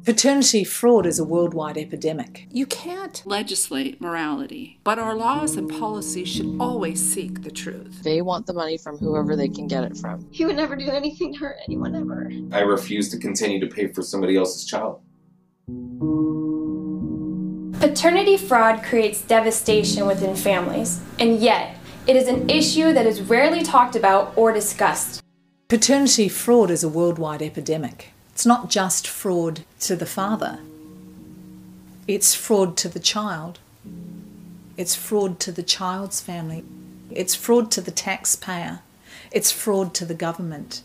Paternity fraud is a worldwide epidemic. You can't legislate morality, but our laws and policies should always seek the truth. They want the money from whoever they can get it from. He would never do anything to hurt anyone ever. I refuse to continue to pay for somebody else's child. Paternity fraud creates devastation within families, and yet it is an issue that is rarely talked about or discussed. Paternity fraud is a worldwide epidemic. It's not just fraud to the father. It's fraud to the child. It's fraud to the child's family. It's fraud to the taxpayer. It's fraud to the government.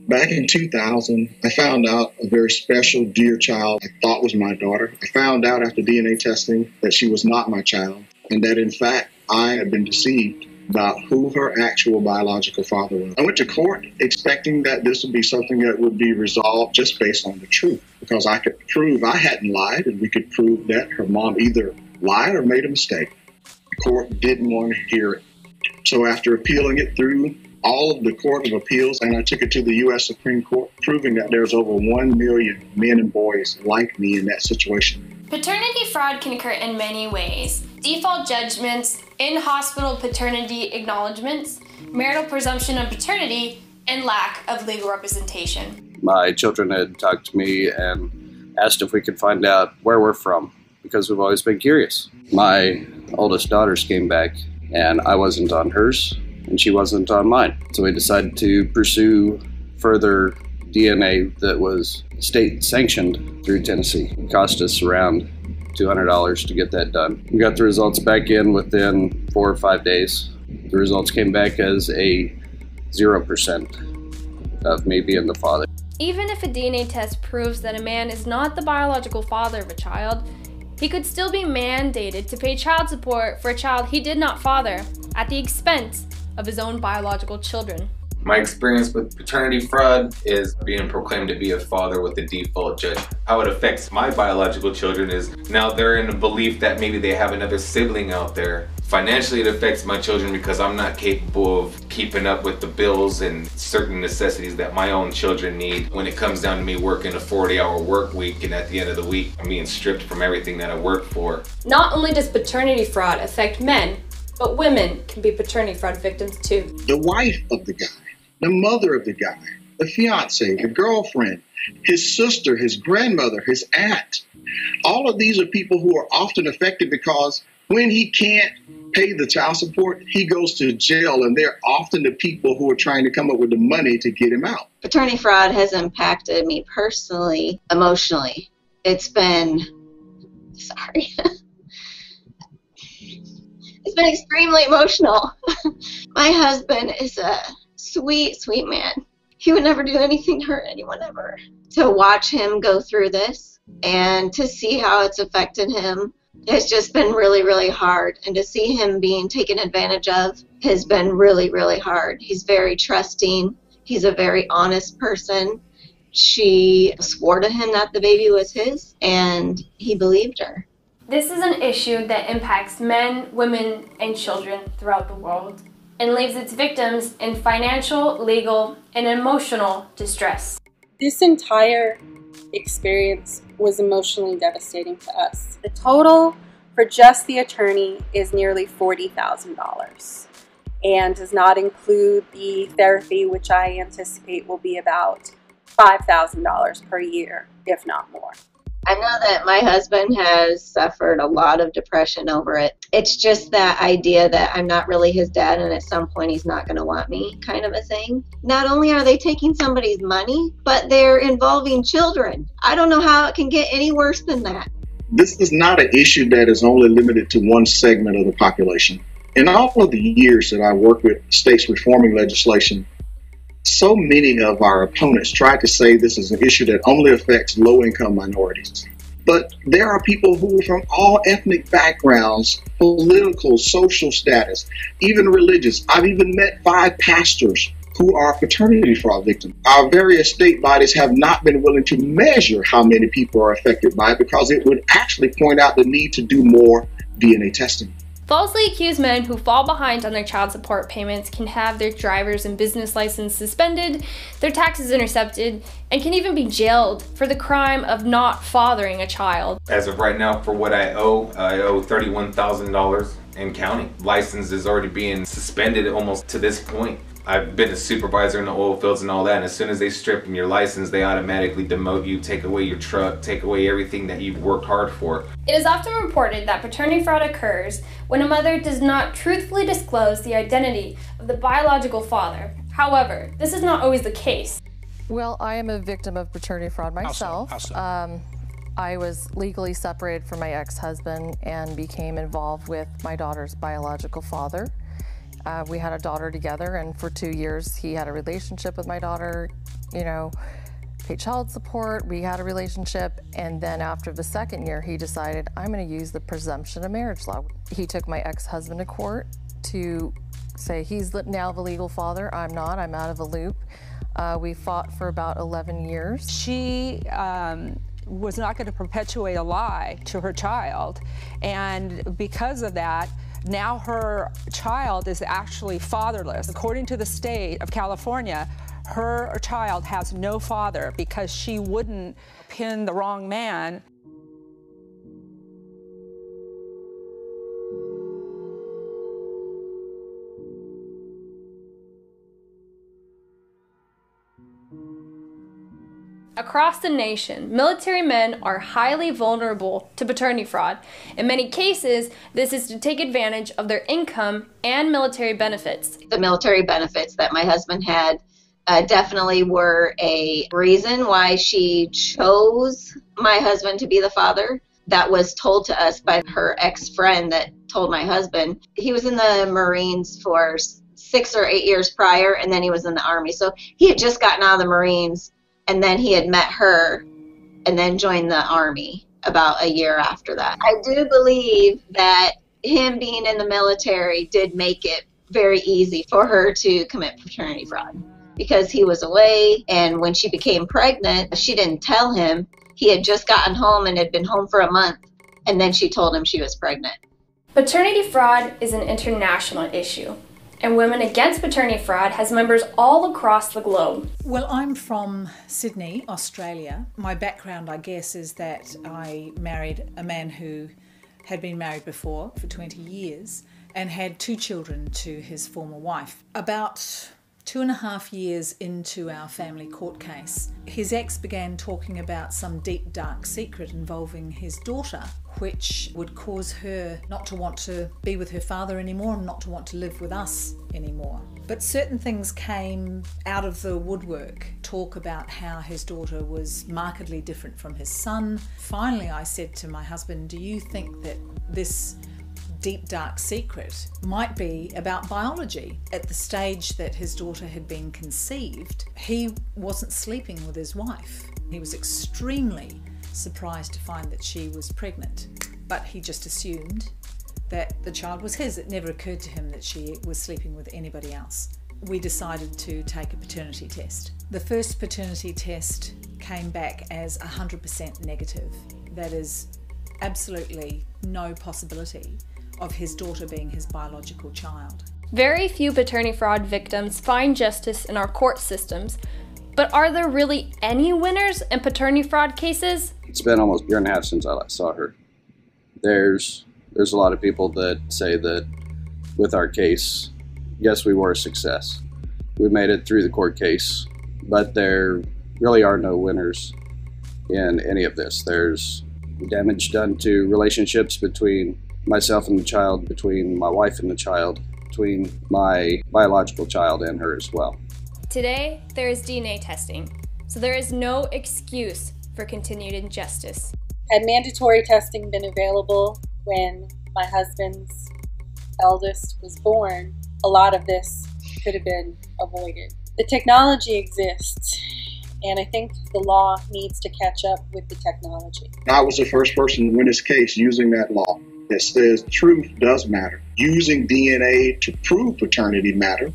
Back in 2000, I found out a very special, dear child I thought was my daughter. I found out after DNA testing that she was not my child, and that in fact I had been deceived about who her actual biological father was. I went to court expecting that this would be something that would be resolved just based on the truth, because I could prove I hadn't lied, and we could prove that her mom either lied or made a mistake. The court didn't want to hear it. So after appealing it through all of the Court of Appeals, and I took it to the U.S. Supreme Court, proving that there's over 1 million men and boys like me in that situation. Paternity fraud can occur in many ways. Default judgments, in-hospital paternity acknowledgments, marital presumption of paternity, and lack of legal representation. My children had talked to me and asked if we could find out where we're from, because we've always been curious. My oldest daughters came back, and I wasn't on hers, and she wasn't on mine. So we decided to pursue further DNA that was state sanctioned through Tennessee. It cost us around $200 to get that done. We got the results back in within 4 or 5 days. The results came back as a 0% of me being the father. Even if a DNA test proves that a man is not the biological father of a child, he could still be mandated to pay child support for a child he did not father at the expense of his own biological children. My experience with paternity fraud is being proclaimed to be a father with a default judgment. How it affects my biological children is now they're in a belief that maybe they have another sibling out there. Financially, it affects my children because I'm not capable of keeping up with the bills and certain necessities that my own children need. When it comes down to me working a 40-hour work week, and at the end of the week, I'm being stripped from everything that I work for. Not only does paternity fraud affect men, but women can be paternity fraud victims too. The wife of the guy, the mother of the guy, the fiance, the girlfriend, his sister, his grandmother, his aunt. All of these are people who are often affected because when he can't pay the child support, he goes to jail, and they're often the people who are trying to come up with the money to get him out. Paternity fraud has impacted me personally, emotionally. It's been, it's been extremely emotional. My husband is a sweet, sweet man. He would never do anything to hurt anyone ever. To watch him go through this and to see how it's affected him has just been really, really hard. And to see him being taken advantage of has been really, really hard. He's very trusting. He's a very honest person. She swore to him that the baby was his, and he believed her. This is an issue that impacts men, women, and children throughout the world, and leaves its victims in financial, legal, and emotional distress. This entire experience was emotionally devastating to us. The total for just the attorney is nearly $40,000 and does not include the therapy, which I anticipate will be about $5,000 per year, if not more. I know that my husband has suffered a lot of depression over it. It's just that idea that I'm not really his dad and at some point he's not going to want me kind of a thing. Not only are they taking somebody's money, but they're involving children. I don't know how it can get any worse than that. This is not an issue that is only limited to one segment of the population. In all of the years that I worked with states reforming legislation, so many of our opponents try to say this is an issue that only affects low-income minorities. But there are people who are from all ethnic backgrounds, political, social status, even religious. I've even met 5 pastors who are paternity fraud victims. Our various state bodies have not been willing to measure how many people are affected by it because it would actually point out the need to do more DNA testing. Falsely accused men who fall behind on their child support payments can have their driver's and business license suspended, their taxes intercepted, and can even be jailed for the crime of not fathering a child. As of right now, for what I owe $31,000 and counting. License is already being suspended almost to this point. I've been a supervisor in the oil fields and all that, and as soon as they strip your license, they automatically demote you, take away your truck, take away everything that you've worked hard for. It is often reported that paternity fraud occurs when a mother does not truthfully disclose the identity of the biological father. However, this is not always the case. Well, I am a victim of paternity fraud myself. How so? I was legally separated from my ex-husband and became involved with my daughter's biological father. We had a daughter together, and for 2 years he had a relationship with my daughter, you know, paid child support, we had a relationship, and then after the second year he decided, I'm going to use the presumption of marriage law. He took my ex-husband to court to say he's now the legal father, I'm not, I'm out of the loop. We fought for about 11 years. She was not going to perpetuate a lie to her child, and because of that, now her child is actually fatherless. According to the state of California, her child has no father because she wouldn't pin the wrong man. Across the nation, military men are highly vulnerable to paternity fraud. In many cases, this is to take advantage of their income and military benefits. The military benefits that my husband had definitely were a reason why she chose my husband to be the father. That was told to us by her ex-friend that told my husband. He was in the Marines for 6 or 8 years prior, and then he was in the Army. So he had just gotten out of the Marines, and then he had met her and then joined the Army about a year after that. I do believe that him being in the military did make it very easy for her to commit paternity fraud because he was away, and when she became pregnant, she didn't tell him. He had just gotten home and had been home for a month, and then she told him she was pregnant. Paternity fraud is an international issue, and Women Against Paternity Fraud has members all across the globe. Well, I'm from Sydney, Australia. My background, I guess, is that I married a man who had been married before for 20 years and had 2 children to his former wife. About 2.5 years into our family court case, his ex began talking about some deep, dark secret involving his daughter, which would cause her not to want to be with her father anymore and not to want to live with us anymore. But certain things came out of the woodwork. Talk about how his daughter was markedly different from his son. Finally, I said to my husband, do you think that this deep, dark secret might be about biology? At the stage that his daughter had been conceived, he wasn't sleeping with his wife. He was extremely surprised to find that she was pregnant, but he just assumed that the child was his. It never occurred to him that she was sleeping with anybody else. We decided to take a paternity test. The first paternity test came back as 100% negative. That is absolutely no possibility of his daughter being his biological child. Very few paternity fraud victims find justice in our court systems, but are there really any winners in paternity fraud cases? It's been almost a year and a half since I last saw her. There's a lot of people that say that with our case, yes, we were a success. We made it through the court case, but there really are no winners in any of this. There's damage done to relationships between myself and the child, between my wife and the child, between my biological child and her as well. Today, there is DNA testing, so there is no excuse for continued injustice. Had mandatory testing been available when my husband's eldest was born, a lot of this could have been avoided. The technology exists, and I think the law needs to catch up with the technology. I was the first person to win this case using that law that says truth does matter. Using DNA to prove paternity matters.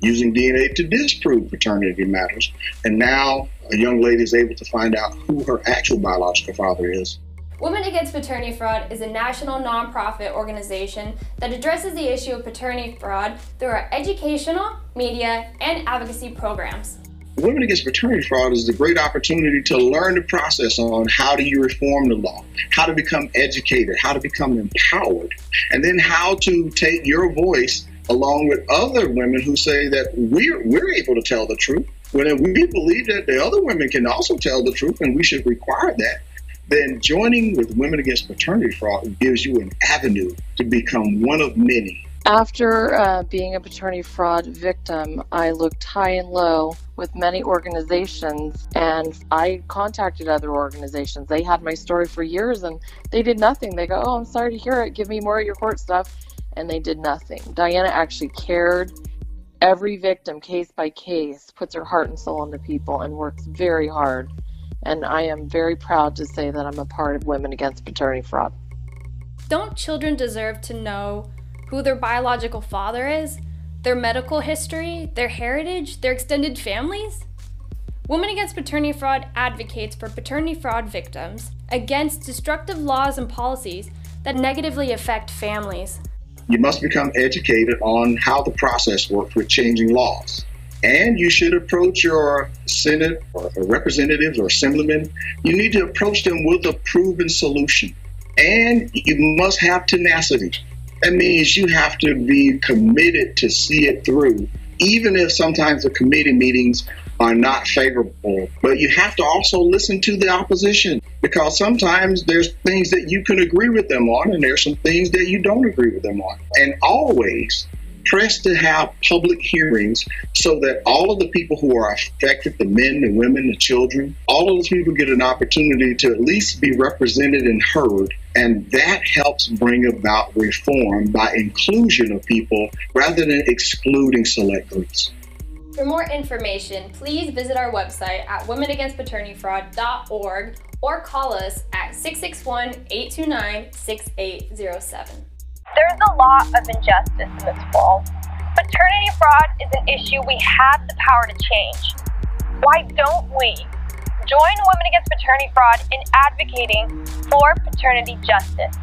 Using DNA to disprove paternity matters. And now a young lady is able to find out who her actual biological father is. Women Against Paternity Fraud is a national nonprofit organization that addresses the issue of paternity fraud through our educational, media, and advocacy programs. Women Against Paternity Fraud is a great opportunity to learn the process on how do you reform the law, how to become educated, how to become empowered, and then how to take your voice along with other women who say that we're able to tell the truth. When we believe that the other women can also tell the truth and we should require that, then joining with Women Against Paternity Fraud gives you an avenue to become one of many. After being a paternity fraud victim, I looked high and low with many organizations, and I contacted other organizations. They had my story for years and they did nothing. They go, "Oh, I'm sorry to hear it. Give me more of your court stuff." And they did nothing. Diana actually cared. Every victim, case by case, puts her heart and soul into people and works very hard. And I am very proud to say that I'm a part of Women Against Paternity Fraud. Don't children deserve to know who their biological father is, their medical history, their heritage, their extended families? Women Against Paternity Fraud advocates for paternity fraud victims against destructive laws and policies that negatively affect families. You must become educated on how the process works with changing laws. And you should approach your Senate or representatives or assemblymen. You need to approach them with a proven solution. And you must have tenacity. That means you have to be committed to see it through, even if sometimes the committee meetings are not favorable. But you have to also listen to the opposition, because sometimes there's things that you can agree with them on and there's some things that you don't agree with them on. And always press to have public hearings so that all of the people who are affected, the men, the women, the children, all of those people get an opportunity to at least be represented and heard. And that helps bring about reform by inclusion of people rather than excluding select groups. For more information, please visit our website at womenagainstpaternityfraud.org or call us at 661-829-6807. There's a lot of injustice in this world. Paternity fraud is an issue we have the power to change. Why don't we? Join Women Against Paternity Fraud in advocating for paternity justice.